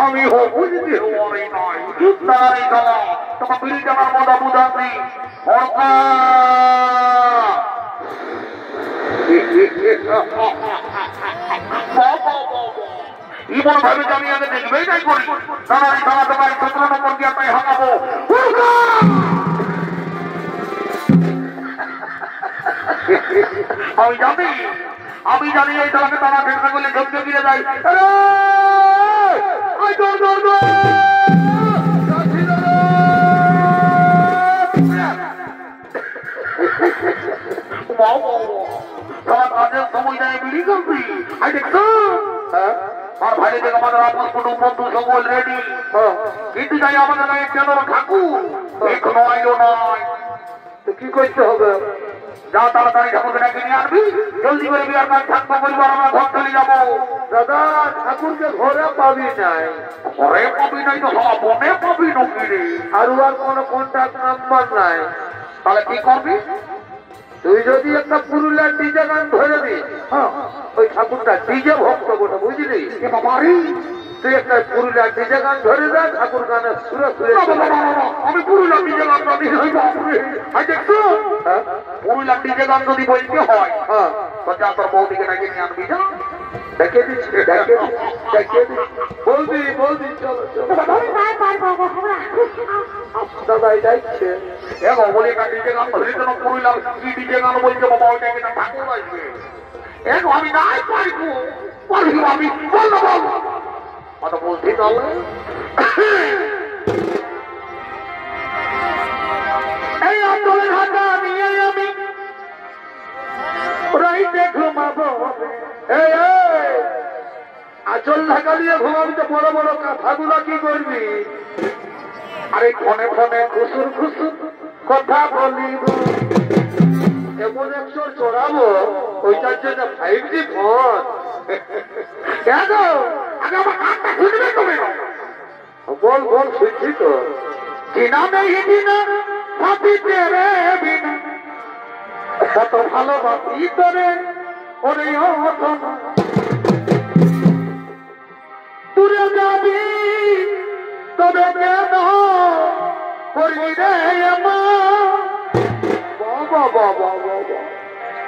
আমি হোক বুঝতে হওয়ারই নয় তারাই গলা তোমার বিড়ি টানার মজা বুঝাচ্ছি ইমন ভাবে জানি আগে দেখবেই নাই করি তারাই গলা তোমার 17 নম্বর দিয়ে তাই হাঁকাবো আমি জানি এই তালাকে তারা ভেসে করলে ঝোঁকে গিরে যায় কাজের সময় যায় বিড়ি করবি দেখছো আর ভাই দেখ আমাদের আপন কুটুম বন্ধু সকল রেডি কিন্তু যাই আমাদের গায়ে কেন ঠাকুর এখনো আইলো নয় তো কি করতে হবে যা তাড়াতাড়ি ঠাকুরকে ডেকে নিয়ে আসবি জলদি করে বিয়ার কাজ থাকবো পরিবার আমরা ঘর চলে যাবো দাদা ঠাকুরকে ঘরে পাবি নাই ঘরে পাবি নাই তো সব বনে পাবি নাকি রে আর কোনো কন্ট্যাক্ট নাম্বার নাই তাহলে কি করবি তুই যদি একটা পুরুলিয়ার ডিজে গান ধরে দিস ওই ঠাকুরটা ডিজে ভক্ত বলে বুঝলি তুই একটা পুরুলিয়ার ডিজে গান ধরে দেন ঠাকুর গানের সুরে সুরে আমি পুরুলিয়ার ডিজে গান দেখছো পুরুলিয়ার ডিজে গান যদি বলতে হয় তো যা তোর বৌদিকে নাকি নিয়ে আনবি যা দেখে দিচ্ছি বলবি চলো দাদাই যাচ্ছে এখন বলে একটা ডিজে গান ধরে কেন পুরুলিয়ার কি ডিজে গান বলছে বাবা ওইটাকে না ঠাকুর আসবে এখন আমি নাই পারবো আমি বলবো কথা বলছি তাহলে এই আন্দোলন হাতা নিয়ে আমি রাইতে ঘুমাবো আচল ঢাকা দিয়ে ঘুমাবি তো বড় বড় কথাগুলো কি করবি আরে ফোনে খুশুর কথা বলিব এমন 100 চড়াবো ওইটার জন্য 5G ফোন বল শুনছি তো চিনা নেই দিনা সাথী তেরে বিনা কত ভালোবাসি তোরে ওরে দূরে যাবি তবে কেন করবি রে বাবা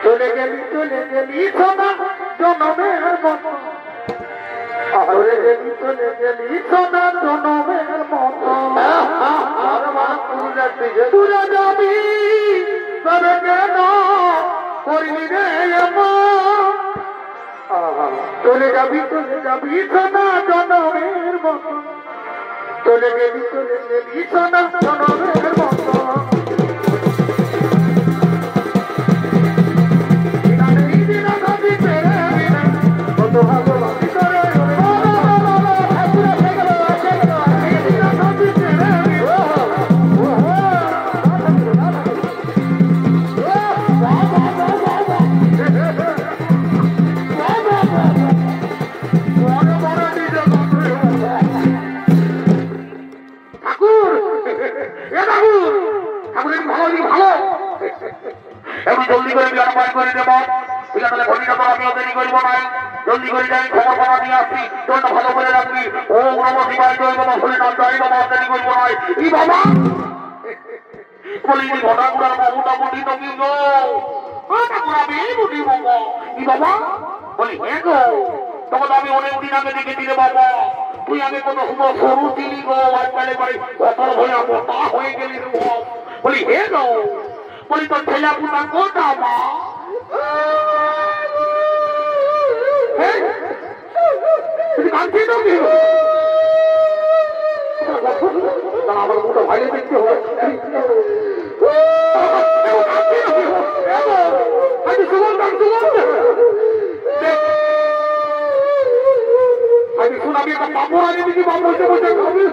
চলে গেলি সোনা জনমের মতো চলে গেলি সোনা জনমের মতো তুলে যাবি তবে কেন করবি রে চলে যাবি সোনা জনমের মতো চলে গেলি সোনা জনমের মতো জলদি করে বিয়ার পাই করে দেবো ঠিক আছে ঘড়িটা তো আমিও দেরি করব না জলদি করে যাই খবর নিয়ে আসছি তোর ভালো করে রাখবি ও নম শিবায় জয় বাবা ভুলে নাম যাই বাবা দেরি করব না ই বাবা বলি ঘটা গুড়ার বাবুটা বুঝি তো কি গো ঠাকুরা বেয়ে বুঝি বাবা ই বাবা বলি হ্যাঁ গো তখন আমি অনেকদিন আগে দেখে দিলে বাবা তুই আগে কত সরু ছিলি গো আজকালে বাড়ি কত ভয়া মোটা হয়ে গেলি গো বলি হ্যাঁ গো বলি তোর ছেলে পুতা কোথা মা তুমি কাঁদছি তো কি আমার মুখটা ভাইলে দেখতে হবে আমি একটা পাপড় আনি দিদি বাপ বসে বসে খাবি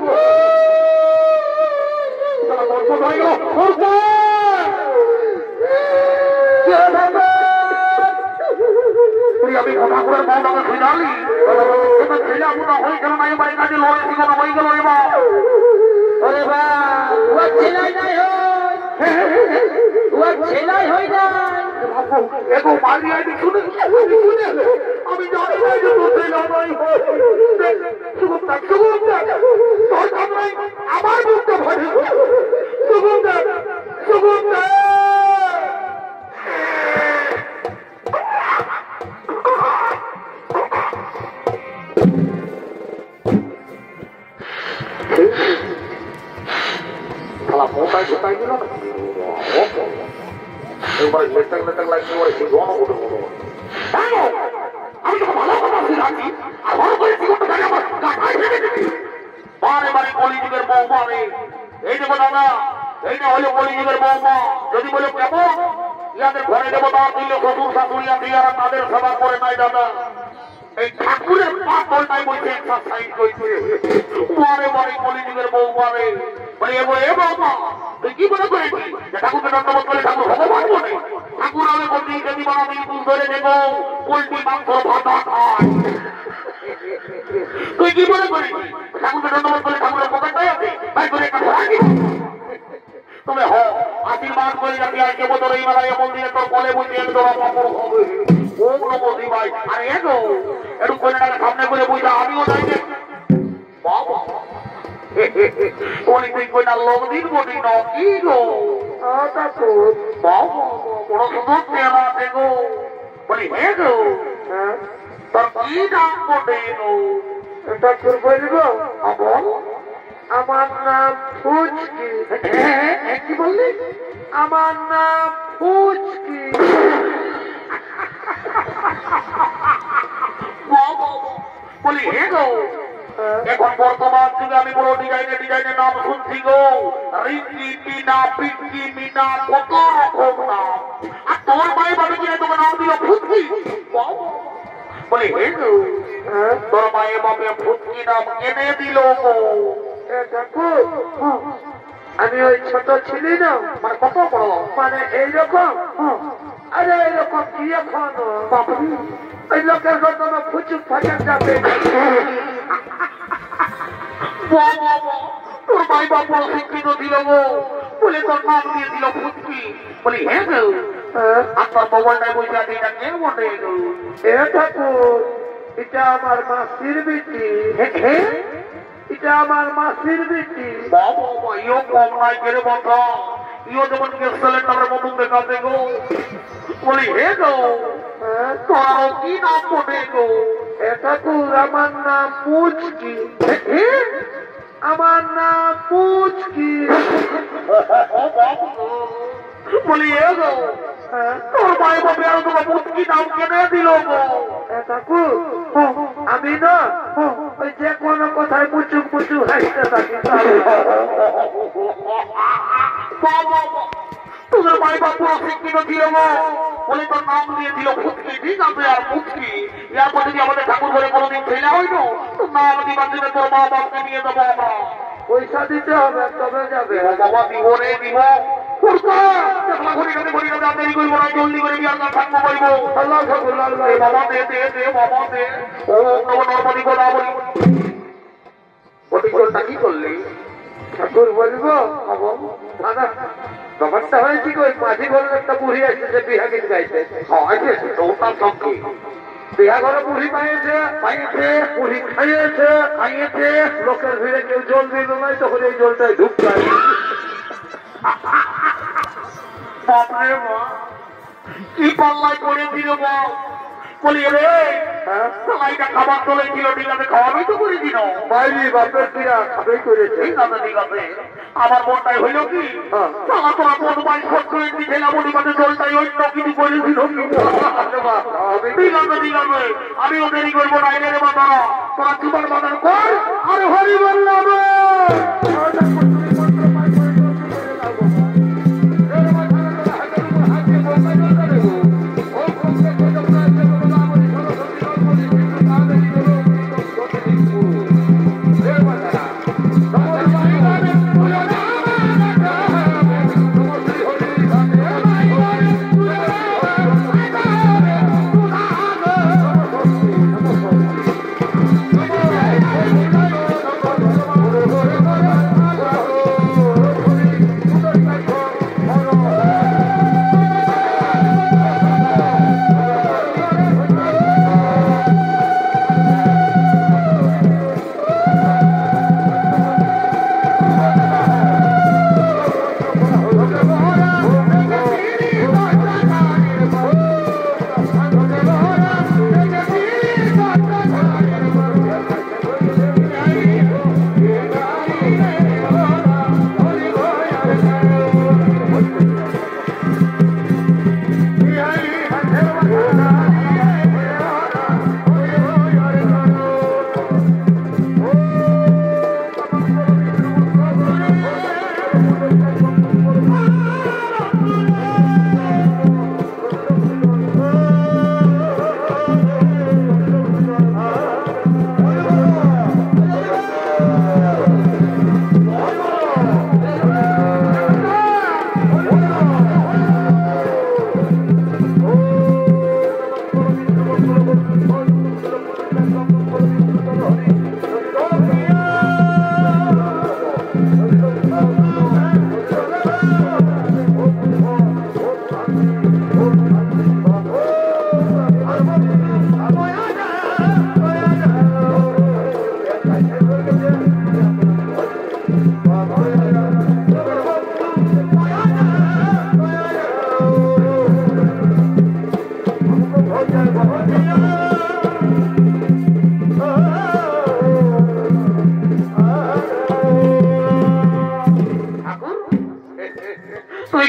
আমি ঠাকুরের মাওটাকে ফিরালি ছেলে আপনার হয়েছিল না এবার কাজে লড়ে ছিল না হয়ে গেল এবার ওরে বাবা ছেলাই নাই ছেলাই হয়ে যায় এগো মারি আইডি শুনে আমি জানি না যে তোর ছেলে নাই শুভম তোর সামনে আমার মুখটা ভরে শুভম শালা মোটাই ঢোকাই দিল না এবারে লেটাক লেটাক লাগছে এবারে সেই গণ ওঠে আমি তো ভালো কথা শিখাচ্ছি আর ভালো করে জীবনটা জানি আমার গাঠাই ফেলে দিবি বারে বারে কলিযুগের বৌমা রে এই দেবো দাদা এইটা হলো কলিযুগের বৌমা যদি বলে কেমন ইয়াদের ঘরে দেবো তার দিল শ্বশুর শাশুড়ি আছে ইয়ারা তাদের সেবা করে নাই দাদা এই ঠাকুরের পাতলটাই বলছে এক্সারসাইজ করছে বারে বারে কলিযুগের বৌমা রে বলে এ বৌমা তুই কি মনে করেছিস যে ঠাকুরকে দণ্ডবোধ করে ঠাকুর ভগবান বলে ঠাকুর আমি বলছি যদি বানাবি তুই ধরে নেবো পোল্ট্রি মাংস ভাতা খায় তুই কি মনে করেছিস ঠাকুরকে দণ্ডবোধ করে ঠাকুরের পকেটটাই আছে তাই করে একটা ধরা দিব তবে আশীর্বাদ করে যাতে আর কেবল তোর এই বেলায় মন্দিরে তোর কোলে বসে এক জোড়া পাপড় হবে ওম নমঃ শিবায় আর এগো একটু কোলেটাকে সামনে করে বুঝা আমিও যাই যে বাবা উনি তুই কইনা লোক দিন বলি ন কি গো বাবা বড় সুন্দর তেরা দেখো বলি হে গো তোর কি নাম বটে গো এটা তোর বলব বল আমার নাম ফুচকি কি বললি আমার নাম ফুচকি বলি হে গো এখন বর্তমান যুগে আমি বড় ডিজাইনের নাম শুনছি গো রিঙ্কি মিনা পিঙ্কি মিনা কত রকম নাম আর তোর ভাই বাবা কিনে তোমার নাম দিল ফুটকি বলি হে গো তোর মায়ের বাপে ফুটকি নাম কেনে দিল গো আমি ওই ছোট ছিলি না মানে কত বড় মানে এইরকম আরে এইরকম কি এখন ওই লোকের জন্য ফুচুক ফাঁকা যাবে তোর ভাই বাপ বড় শিক্ষিত দিল গো বলে তোর নাম দিয়ে দিল ফুটকি বলি হ্যাঁ গো আর তোর মোবাইলটাই বসে আছে এটা কে বটে গো এ ঠাকুর এটা আমার মাসির বেটি এটা আমার মাসির বেটি বাবা ইও কম নাই কেড়ে বন্ধা ইও যেমন গ্যাস সিলিন্ডারের মতন দেখাতে গো বলি হে গো তোর কি নাম বটে গো এ ঠাকুর আমার নাম পুচকি আমার নাম পুচকি বলি হে গো তোর ভাই বাপে আর তোমার পুচকি নাম কেনে দিল গো ঠাকুর আমি না ওই যে কোনো কথায় পুচুক পুচুক হাসতে থাকি তোদের ভাই বাপ পুরো শিক্ষিত ছিল গো বলে তোর নাম দিয়ে দিল ফুটকি ঠিক আছে আর ফুটকি এরপর যদি আমাদের ঠাকুর ঘরে কোনোদিন ছেলে হইলো তোর নাম দিবার দিলে তোর মা বাপকে নিয়ে দেবো আমরা পয়সা দিতে হবে তবে যাবে বাবা দিব রে দিব জলদি করে বিয়ার গান থাকবো বলবো আল্লাহ আল্লাহ বাবা দে দে দে বাবা দে ও নর্মাদি গোলা বলি প্রতিকূলটা কি করলি ঠাকুর বলবো দাদা ব্যাপারটা হয়েছি ওই মাঝি ঘরের একটা বুড়ি আসছে বিহা গীত গাইতে ওটার সঙ্গে বিহা ঘরে বুড়ি পাইছে বুড়ি খাইয়েছে লোকের ভিড়ে কেউ জল দিল নাই তখন এই জলটাই ঢুকতাই বাপরে মা কি পাল্লায় করে দিল মা বলি রে সবাইটা খাবার তোলে ছিল ঠিক আছে খাওয়াবি তো করে দিল বাইরে বাপের কিরা খাবেই করেছে ঠিক আছে ঠিক আছে আমার মনটাই হইল কি সালা তোরা কোন মাই খোঁজ করে দিচ্ছে না বলি মাঝে জলটাই অন্য কিছু করে দিল ঠিক আছে ঠিক আছে আমিও দেরি করবো না এনে রে বাবারা তোরা জীবন বাজার কর আর হরি বললাম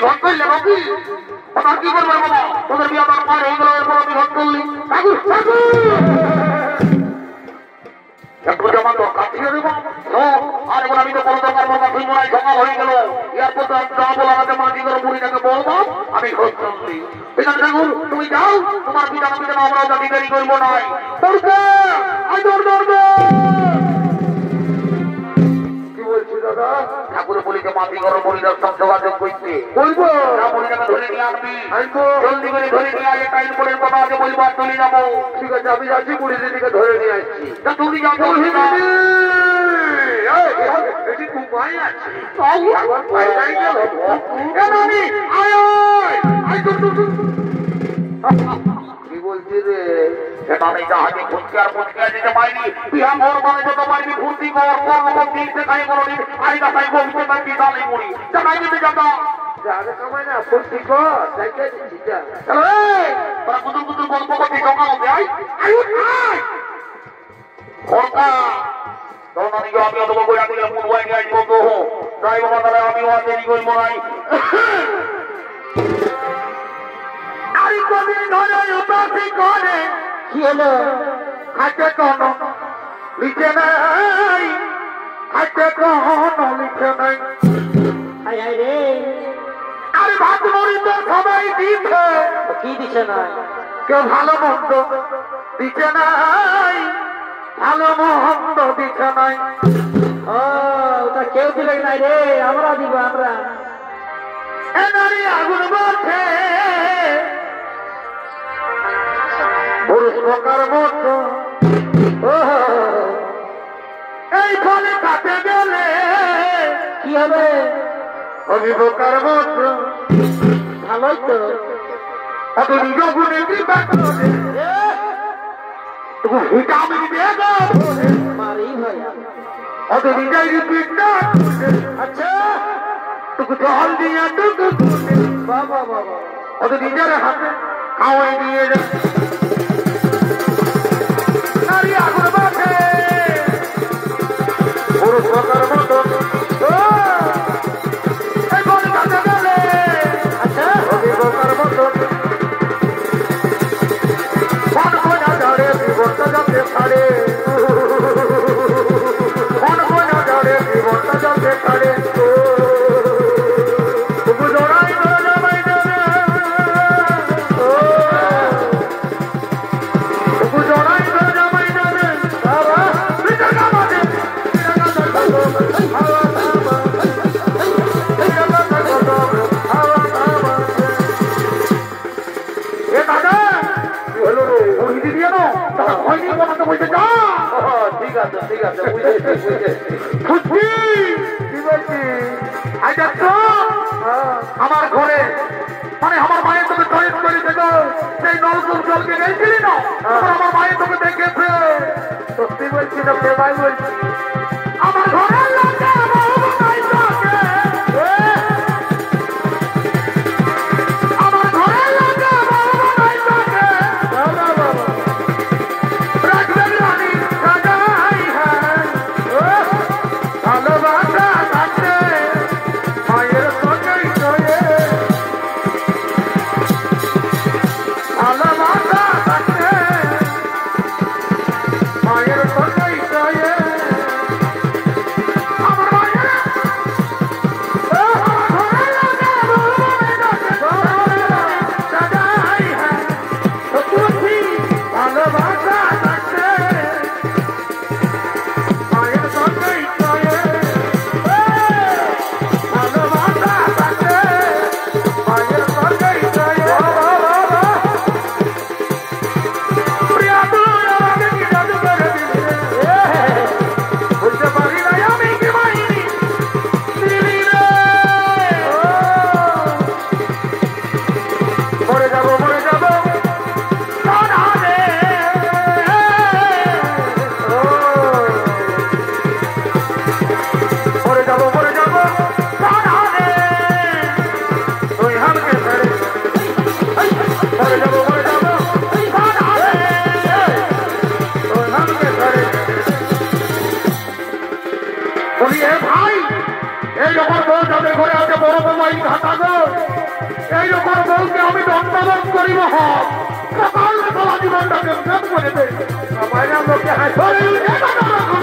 ভাগ করলে নাকি ওটা কি করবে বাবা তোদের বিয়ে আমার মার হয়ে গেল এরপর আমি ভাগ করলি একটু যেমন দরকার ছিল দেবো আর এখন আমি তো কোনো দরকার বাবা তুই মনে হয় সকাল হয়ে গেল এরপর তো যা বলা আমাকে মাটি করে বুড়িটাকে বলবো আমি খোঁজ করছি এখানে দেখুন তুমি যাও তোমার পিতা পিতা আমরাও যাতে দেরি করবো নাই করবে আই দৌড় দাদা ঠাকুর বলিকে মাটি করো বলিদার সব যোগাযোগ করতে বলবো বলিটাকে ধরে নিয়ে আসবি আনবো জলদি করে ধরে নিয়ে আসে টাইম করে কথা আছে বলবো আর চলে যাবো ঠিক আছে আমি যাচ্ছি বুড়ি দিদিকে ধরে নিয়ে আসছি তা তুমি যাও এটি কুমাই আছে কি বলছি রে আমি জাহাজে ফুচকে আর ফুচকে যেতে পারিনি বিহা মোর মানে যত পারবি ফুর্তি কর কর্ম দিতে খাই কোনোদি আইটা খাই বলতে পারবি দালে মুড়ি জানাই দিতে যাতা যাবে সময় না ফুর্তি কর যাইতে দিচ্ছি যা তোরা কুতুর কুতুর গল্প করতে সকাল হবে কর্তা তখন আমি অত বই রাখলে মন হয়ে গিয়ে আসবো তো যাই বাবা তাহলে আমিও আর দেরি করবো নাই আরে কদিন ধরে উপাসি করে কি হলো খাইতে কোন লিখে নাই খাইতে কোন লিখে নাই আই আই রে আরে ভাত মরি তো সবাই দিচ্ছে কি দিছে না কেউ ভালো মন্দ দিচ্ছে নাই ভালো মন্দ দিচ্ছে নাই ও ওটা কেউ দিলে নাই রে আমরা দিব আমরা এ নারী আগুন বলছে পুরুষ প্রকার মতো এই ফলে কাটে গেলে কি হবে অভিভোকার মতো ভালোই তো অত নিজ গুণে ভিটামিন দিয়ে দাও মারি ভাই অত নিজেই রিপিট না আচ্ছা টুকু জল দিয়ে টুকু বাবা বাবা অত নিজের হাতে খাওয়াই নিয়ে যা নারী আগুন বাঁধে পুরুষ প্রকার মতো আচ্ছা অভিভোকার মতো মন কোনা ধরে জীবনটা যাতে ছাড়ে মন কোনা ধরে জীবনটা যাতে ছাড়ে তবু জোড়াই ধরে জমাই দেবে তবু জোড়াই ধরে জমাই দেবে বাবা পিতা কামাতে এ দাদা কি হলো রে বুঝি দিয়ে দাও তারা হয়নি বলাতে বলতে যা ঠিক আছে বুঝেছি বুঝছি কি বলছি আজ তো আমার ঘরে মানে আমার মায়ের তোকে টয়েট করে দেখো সেই নলকূপ জলকে গেছিলি না আমার মায়ের তোকে দেখেছে সত্যি বলছি না প্রেমাই বলছি আমার ঘরের লোকে আমার ঘরের লোকে বাবা বাবা রাখবেন রানী রাজাই হ্যাঁ ভালোবাসা থাকতে মায়ের সঙ্গেই চলে ভালোবাসা থাকতে মায়ের সঙ্গেই চলে আমার মায়ের ভালোবাসা থাকতে মায়ের সঙ্গেই চলে ভালোবাসা থাকতে মায়ের সঙ্গেই চলে প্রিয়া তুই আমাকে কি জাদু করে দিলি বুঝতে পারি না আমি কি মাইনি দিলি রে মরে যাবো কানা রে মরে যাবো কানা রে তুই আমাকে ছেড়ে মরে যাবো কানা রে তুই আমাকে ছেড়ে বলি ভাই এইরকম বউ যাদের ঘরে আছে বড় মোবাইল ঘাটা গো, এইরকম বউকে আমি দণ্ডবোধ করিব সকাল সারা জীবনটাকে করে দেয়। বাইরের লোককে হাসি